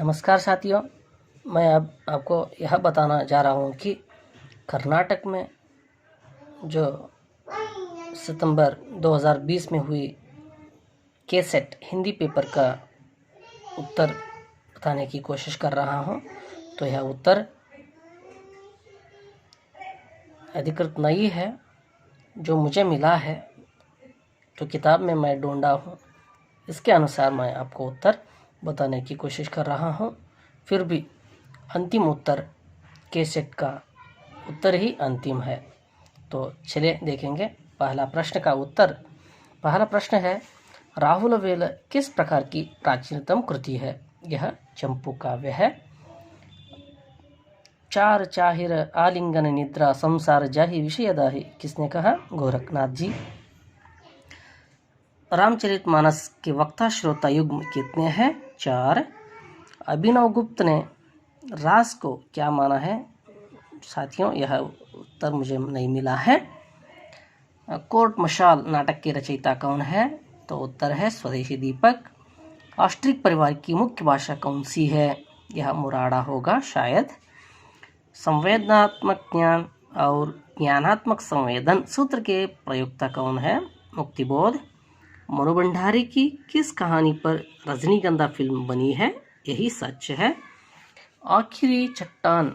नमस्कार साथियों, मैं अब आपको यह बताना जा रहा हूँ कि कर्नाटक में जो सितंबर 2020 में हुई केसेट हिंदी पेपर का उत्तर बताने की कोशिश कर रहा हूँ। तो यह उत्तर अधिकृत नहीं है, जो मुझे मिला है, तो किताब में मैं ढूंढा हूँ, इसके अनुसार मैं आपको उत्तर बताने की कोशिश कर रहा हूँ। फिर भी अंतिम उत्तर केसेट का उत्तर ही अंतिम है। तो चलिए देखेंगे पहला प्रश्न का उत्तर। पहला प्रश्न है, राहुल वेल किस प्रकार की प्राचीनतम कृति है? यह चंपू काव्य है। चार चाहिर आलिंगन निद्रा संसार जाहि विषयदाहि, किसने कहा? गोरखनाथ जी। रामचरितमानस के वक्ता श्रोता युग्म कितने हैं? 4। अभिनव गुप्त ने रास को क्या माना है? साथियों, यह उत्तर मुझे नहीं मिला है। कोर्ट मशाल नाटक के रचयिता कौन है? तो उत्तर है स्वदेशी दीपक। ऑस्ट्रिक परिवार की मुख्य भाषा कौन सी है? यह मुराड़ा होगा शायद। संवेदनात्मक ज्ञान और ज्ञानात्मक संवेदन सूत्र के प्रयोक्ता कौन है? मुक्तिबोध। मनु भंडारी की किस कहानी पर रजनीगंधा फिल्म बनी है? यही सच है। आखिरी चट्टान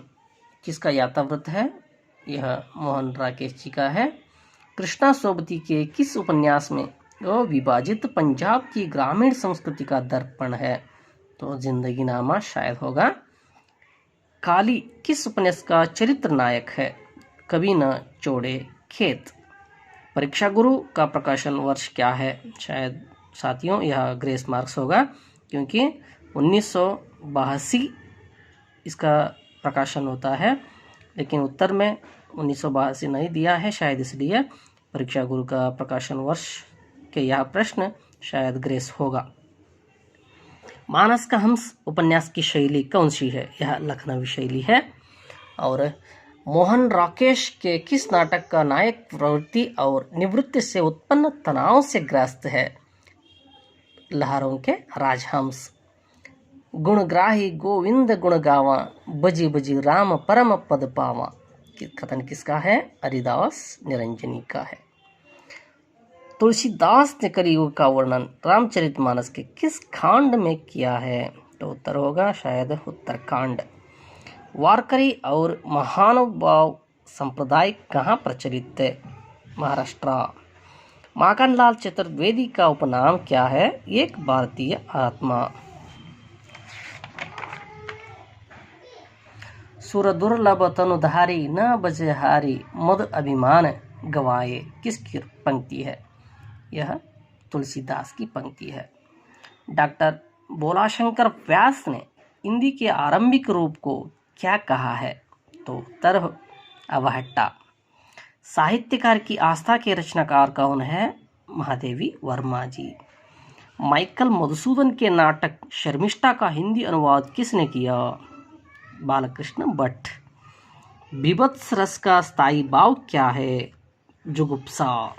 किसका याताव्रत है? यह मोहन राकेश जी का है। कृष्णा सोबती के किस उपन्यास में अविभाजित पंजाब की ग्रामीण संस्कृति का दर्पण है? तो जिंदगी नामा शायद होगा। काली किस उपन्यास का चरित्र नायक है? कभी न छोड़े खेत। परीक्षा गुरु का प्रकाशन वर्ष क्या है? शायद साथियों यह ग्रेस मार्क्स होगा, क्योंकि 1982 इसका प्रकाशन होता है, लेकिन उत्तर में 1982 नहीं दिया है, शायद इसलिए परीक्षा गुरु का प्रकाशन वर्ष के यह प्रश्न शायद ग्रेस होगा। मानस का हंस उपन्यास की शैली कौन सी है? यह लखनवी शैली है। और मोहन राकेश के किस नाटक का नायक प्रवृत्ति और निवृत्ति से उत्पन्न तनाव से ग्रस्त है? लहरों के राजहंस। गुणग्राही गोविंद गुण गावा, बजी बजी राम परम पद पावा, कथन किसका है? हरिदास निरंजनी का है। तुलसीदास ने कलियुग का वर्णन रामचरितमानस के किस कांड में किया है? तो उत्तर होगा शायद उत्तरकांड। वारकरी और महानुभाव संप्रदाय कहाँ प्रचलित है? महाराष्ट्र। माखनलाल चतुर्वेदी का उपनाम क्या है? एक भारतीय आत्मा। सुर दुर्लभ तनुधारी न बजे हारी, मद अभिमान गवाए, किसकी पंक्ति है? यह तुलसीदास की पंक्ति है। डॉक्टर बोलाशंकर व्यास ने हिंदी के आरंभिक रूप को क्या कहा है? तो उत्तर अवहट्टा। साहित्यकार की आस्था के रचनाकार कौन है? महादेवी वर्मा जी। माइकल मधुसूदन के नाटक शर्मिष्ठा का हिंदी अनुवाद किसने किया? बालकृष्ण भट्ट। बीभत्स रस का स्थायी भाव क्या है? जुगुप्सा।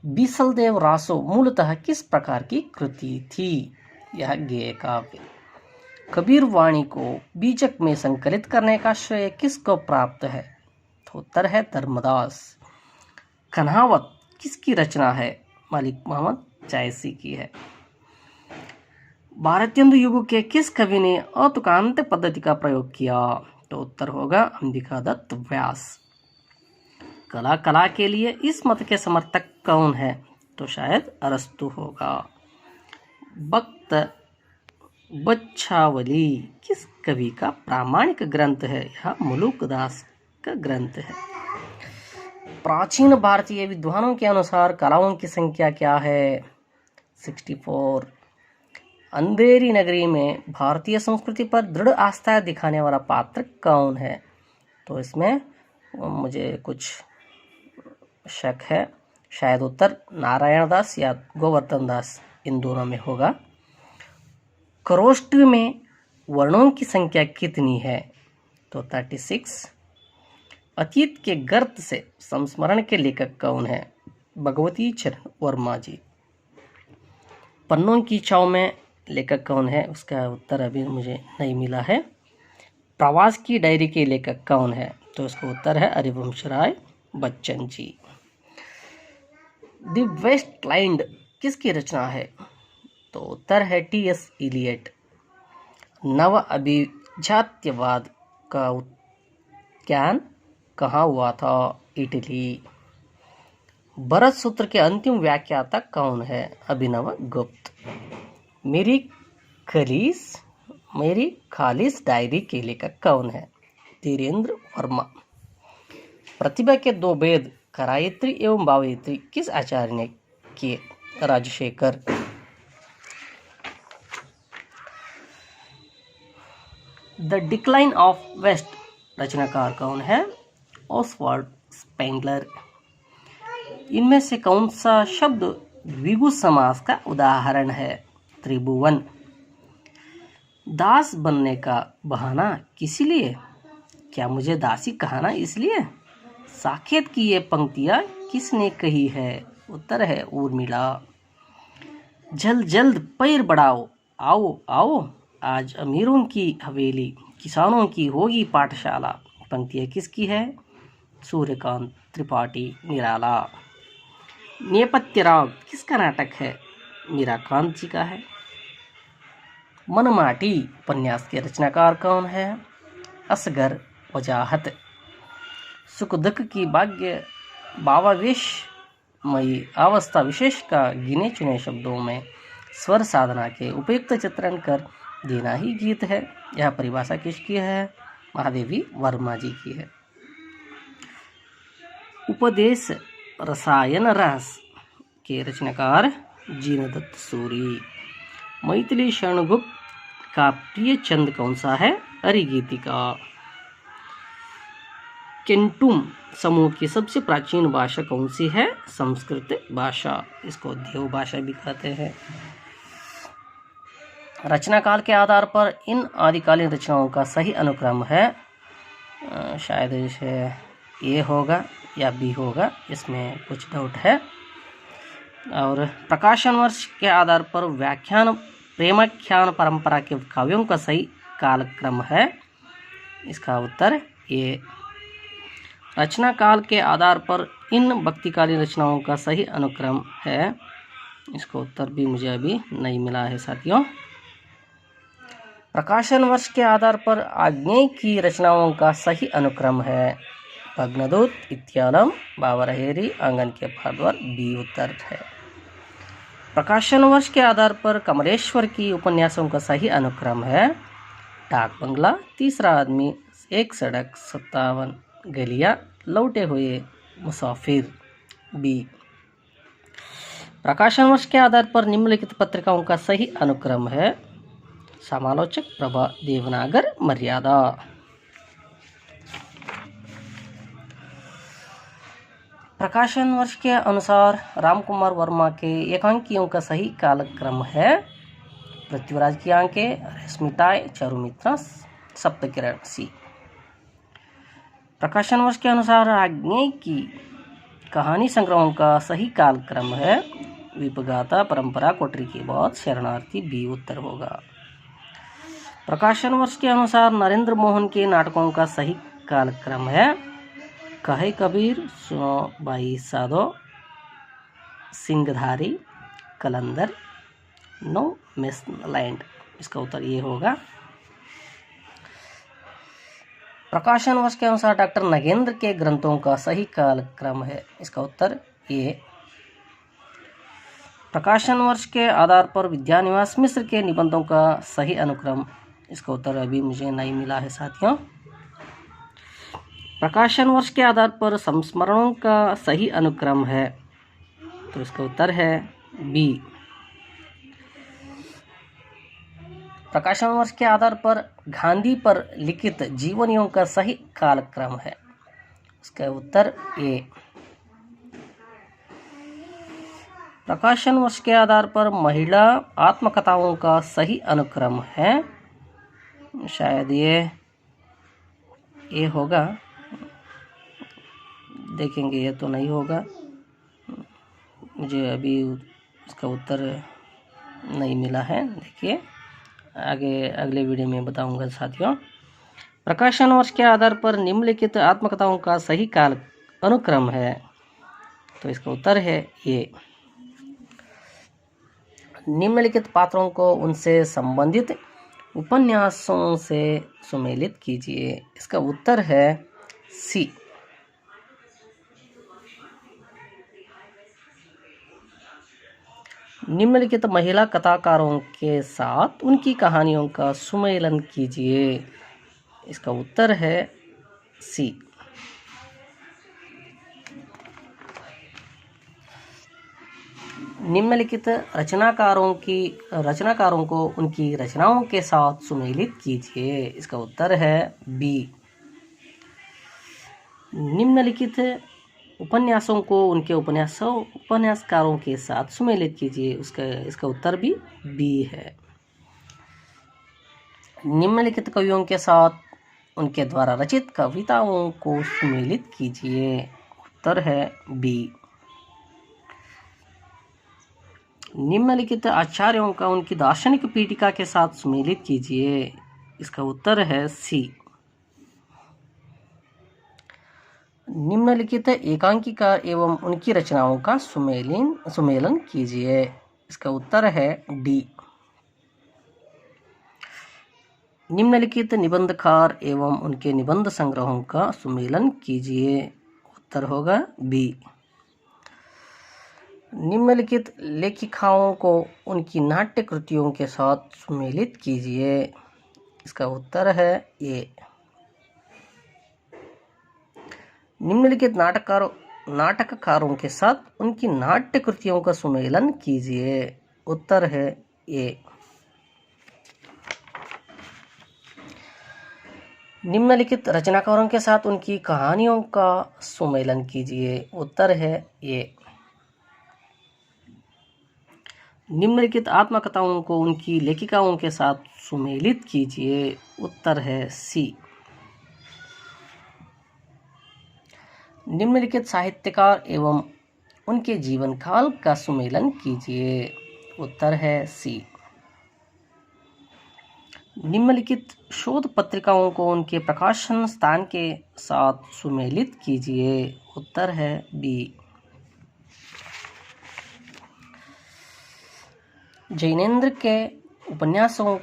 बीसलदेव रासो मूलतः किस प्रकार की कृति थी? यह गेय काव्य। कबीर वाणी को बीजक में संकलित करने का श्रेय किसको प्राप्त है? तो उत्तर है धर्मदास। कन्हावत किसकी रचना है? मलिक मोहम्मद जायसी की है। भारतेंदु युग के किस कवि ने अतुकांत पद्धति का प्रयोग किया? तो उत्तर होगा अंबिकादत्त व्यास। कला कला के लिए इस मत के समर्थक कौन है? तो शायद अरस्तु होगा। भक्त बच्छावली किस कवि का प्रामाणिक ग्रंथ है? यह मुलुक दास का ग्रंथ है। प्राचीन भारतीय विद्वानों के अनुसार कलाओं की संख्या क्या है? 64। अंधेरी नगरी में भारतीय संस्कृति पर दृढ़ आस्था दिखाने वाला पात्र कौन है? तो इसमें मुझे कुछ शक है, शायद उत्तर नारायण दास या गोवर्धन दास, इन दोनों में होगा। खरोष्ट में वर्णों की संख्या कितनी है? तो 36। अतीत के गर्त से संस्मरण के लेखक कौन है? भगवती चरण वर्मा जी। पन्नों की छाव में लेखक कौन है, उसका उत्तर अभी मुझे नहीं मिला है। प्रवास की डायरी के लेखक कौन है, तो उसका उत्तर है हरिवंश राय बच्चन जी। द वेस्टलैंड किसकी रचना है, तो उत्तर है टी.एस. इलियट। नव अभिजात्यवाद का उत्थान कहाँ हुआ था, इटली। भरत सूत्र के अंतिम व्याख्याता कौन है, अभिनव गुप्त। मेरी खालिस डायरी के लेखक कौन है, धीरेन्द्र वर्मा। प्रतिभा के दो भेद करायत्री एवं भावयत्री किस आचार्य ने किए, Rajashekhar. The decline of west रचनाकार कौन है, ऑसवाल्ड स्पेंगलर। इनमें से कौन सा शब्द द्विगु समास का उदाहरण है, त्रिभुवन। दास बनने का बहाना किस लिए, क्या मुझे दासी कहना इसलिए। साकेत की ये पंक्तियां किसने कही है, उत्तर है उर्मिला। जल्द जल्द पैर बढ़ाओ, आओ आओ, आज अमीरों की हवेली, किसानों की होगी पाठशाला। पंक्तियां किसकी है, सूर्यकांत त्रिपाठी निराला। नेपथ्य राग किसका नाटक है, मीराकांत जी का है। मनमाटी उपन्यास के रचनाकार कौन है, असगर वजाहत। सुख दुख की भावावेशमयी अवस्था विशेष का गिने चुने शब्दों में स्वर साधना के उपयुक्त चित्रण कर देना ही गीत है। यह परिभाषा किसकी है, महादेवी वर्मा जी की है। उपदेश रसायन रस के रचनाकार जीनदत्त सूरी। मैथिली शरणगुप्त का प्रिय छंद कौन सा है, अरिगीतिका। केंटुम समूह की सबसे प्राचीन भाषा कौन सी है, संस्कृत भाषा, इसको देव भाषा भी कहते हैं। रचना काल के आधार पर इन आदिकालीन रचनाओं का सही अनुक्रम है, शायद इसे ए होगा या बी होगा, इसमें कुछ डाउट है। और प्रकाशन वर्ष के आधार पर व्याख्यान प्रेमाख्यान परंपरा के काव्यों का सही कालक्रम है, इसका उत्तर ए। रचना काल के आधार पर इन भक्तिकालीन रचनाओं का सही अनुक्रम है, इसका उत्तर भी मुझे अभी नहीं मिला है साथियों। प्रकाशन वर्ष के आधार पर आग्नेय की रचनाओं का सही अनुक्रम है, भग्नदूत, इत्यालम, बावरहेरी, आंगन के भारद्वार, बी उत्तर है। प्रकाशन वर्ष के आधार पर कमलेश्वर की उपन्यासों का सही अनुक्रम है, डाक बंगला, तीसरा आदमी, एक सड़क, 57 गलियां, लौटे हुए मुसाफिर, बी। प्रकाशन वर्ष के आधार पर निम्नलिखित पत्रिकाओं का सही अनुक्रम है, समालोचक, प्रभा, देवनागर, मर्यादा। प्रकाशन वर्ष के अनुसार रामकुमार वर्मा के एकांकियों का सही कालक्रम है, पृथ्वीराज की आंखें, रश्मिताएं, चारुमित्र, सप्तकिरण, सी। प्रकाशन वर्ष के अनुसार आग्नेय की कहानी संग्रहों का सही कालक्रम है, विपगाथा, परंपरा, कोटरी की बात, शरणार्थी, बी उत्तर होगा। प्रकाशन वर्ष के अनुसार नरेंद्र मोहन के नाटकों का सही कालक्रम है, कहे कबीर, सुनो भाई साधो, सिंहधारी, कलंदर, नो मिस लैंड, इसका उत्तर ये होगा। प्रकाशन वर्ष के अनुसार डॉक्टर नगेंद्र के ग्रंथों का सही कालक्रम है, इसका उत्तर ए। प्रकाशन वर्ष के आधार पर विद्यानिवास मिश्र के निबंधों का सही अनुक्रम, इसका उत्तर अभी मुझे नहीं मिला है साथियों। प्रकाशन वर्ष के आधार पर संस्मरणों का सही अनुक्रम है, तो इसका उत्तर है बी। प्रकाशन वर्ष के आधार पर गांधी पर लिखित जीवनियों का सही कालक्रम है, इसका उत्तर ए। प्रकाशन वर्ष के आधार पर महिला आत्मकथाओं का सही अनुक्रम है, शायद ये होगा, देखेंगे, ये तो नहीं होगा, मुझे अभी इसका उत्तर नहीं मिला है। देखिए आगे अगले वीडियो में बताऊंगा साथियों। प्रकाशन वर्ष के आधार पर निम्नलिखित आत्मकथाओं का सही काल अनुक्रम है। तो इसका उत्तर है ये। निम्नलिखित पात्रों को उनसे संबंधित उपन्यासों से सुमेलित कीजिए। इसका उत्तर है सी। निम्नलिखित महिला कथाकारों के साथ उनकी कहानियों का सुमेलन कीजिए। इसका उत्तर है सी। निम्नलिखित रचनाकारों को उनकी रचनाओं के साथ सुमेलित कीजिए। इसका उत्तर है बी। निम्नलिखित उपन्यासों को उनके उपन्यासकारों के साथ सुमेलित कीजिए। इसका उत्तर भी बी है। निम्नलिखित कवियों के साथ उनके द्वारा रचित कविताओं को सुमेलित कीजिए। उत्तर है बी। निम्नलिखित आचार्यों का उनकी दार्शनिक पीठिका के साथ सुमेलित कीजिए। इसका उत्तर है सी। निम्नलिखित एकांकिका एवं उनकी रचनाओं का सुमेलन कीजिए। इसका उत्तर है डी। निम्नलिखित निबंधकार एवं उनके निबंध संग्रहों का सुमेलन कीजिए। उत्तर होगा बी। निम्नलिखित लेखिकाओं को उनकी नाट्य कृतियों के साथ सुमेलित कीजिए। इसका उत्तर है ए। निम्नलिखित नाटककारों के साथ उनकी नाट्य कृतियों का सुमेलन कीजिए। उत्तर है ए। निम्नलिखित रचनाकारों के साथ उनकी कहानियों का सुमेलन कीजिए। उत्तर है ए। निम्नलिखित आत्मकथाओं को उनकी लेखिकाओं के साथ सुमेलित कीजिए। उत्तर है सी। निम्नलिखित साहित्यकार एवं उनके जीवन काल का सुमेलन कीजिए। उत्तर है सी। निम्नलिखित शोध पत्रिकाओं को उनके प्रकाशन स्थान के साथ सुमेलित कीजिए। उत्तर है बी। जैनेन्द्र के उपन्यासों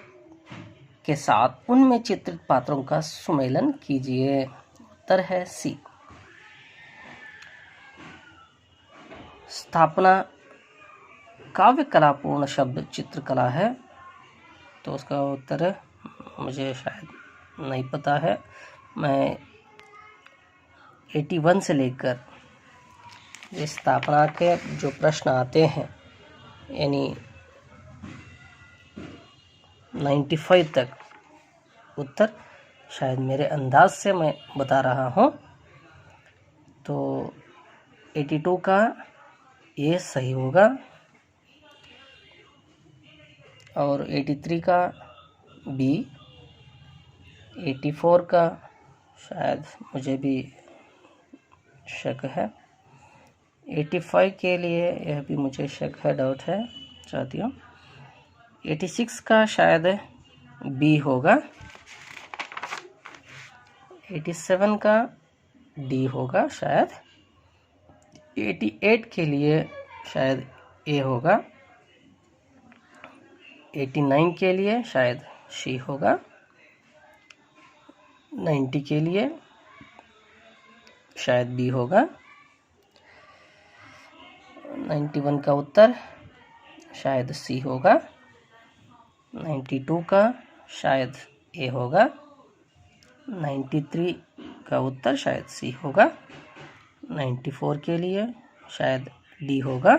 के साथ उनमें चित्रित पात्रों का सुमेलन कीजिए। उत्तर है सी। स्थापना काव्य कलापूर्ण शब्द चित्रकला है, तो उसका उत्तर मुझे शायद नहीं पता है। मैं 81 से लेकर ये स्थापना के जो प्रश्न आते हैं यानी 95 तक उत्तर शायद मेरे अंदाज से मैं बता रहा हूँ। तो 82 का ये सही होगा और 83 का बी, 84 का शायद मुझे भी शक है, 85 के लिए यह भी मुझे शक है, डाउट है साथियों। 86 का शायद बी होगा, 87 का डी होगा शायद, 88 के लिए शायद ए होगा, 89 के लिए शायद सी होगा, 90 के लिए शायद बी होगा, 91 का उत्तर शायद सी होगा, 92 का शायद ए होगा, 93 का उत्तर शायद सी होगा, 94 के लिए शायद डी होगा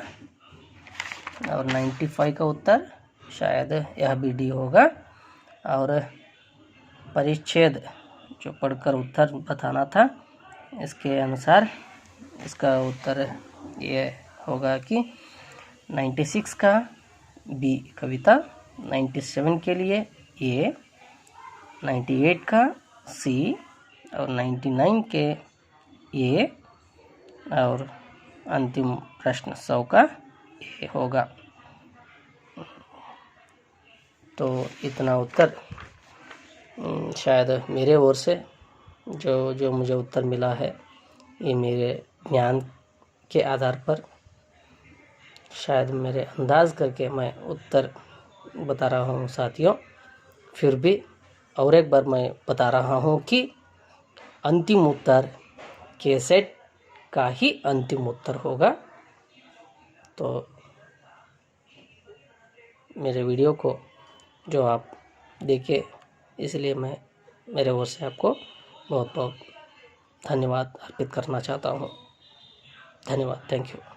और 95 का उत्तर शायद यह भी डी होगा। और परिच्छेद जो पढ़कर उत्तर बताना था, इसके अनुसार इसका उत्तर ये होगा कि 96 का बी कविता, 97 के लिए ए, 98 का सी और 99 के ए और अंतिम प्रश्न 100 का ए होगा। तो इतना उत्तर शायद मेरे ओर से जो मुझे उत्तर मिला है, ये मेरे ज्ञान के आधार पर शायद मेरे अंदाज करके मैं उत्तर बता रहा हूँ साथियों। फिर भी और एक बार मैं बता रहा हूँ कि अंतिम उत्तर कैसेट का ही अंतिम उत्तर होगा। तो मेरे वीडियो को जो आप देखे, इसलिए मैं मेरे ओर से आपको बहुत बहुत धन्यवाद अर्पित करना चाहता हूँ। धन्यवाद, थैंक यू।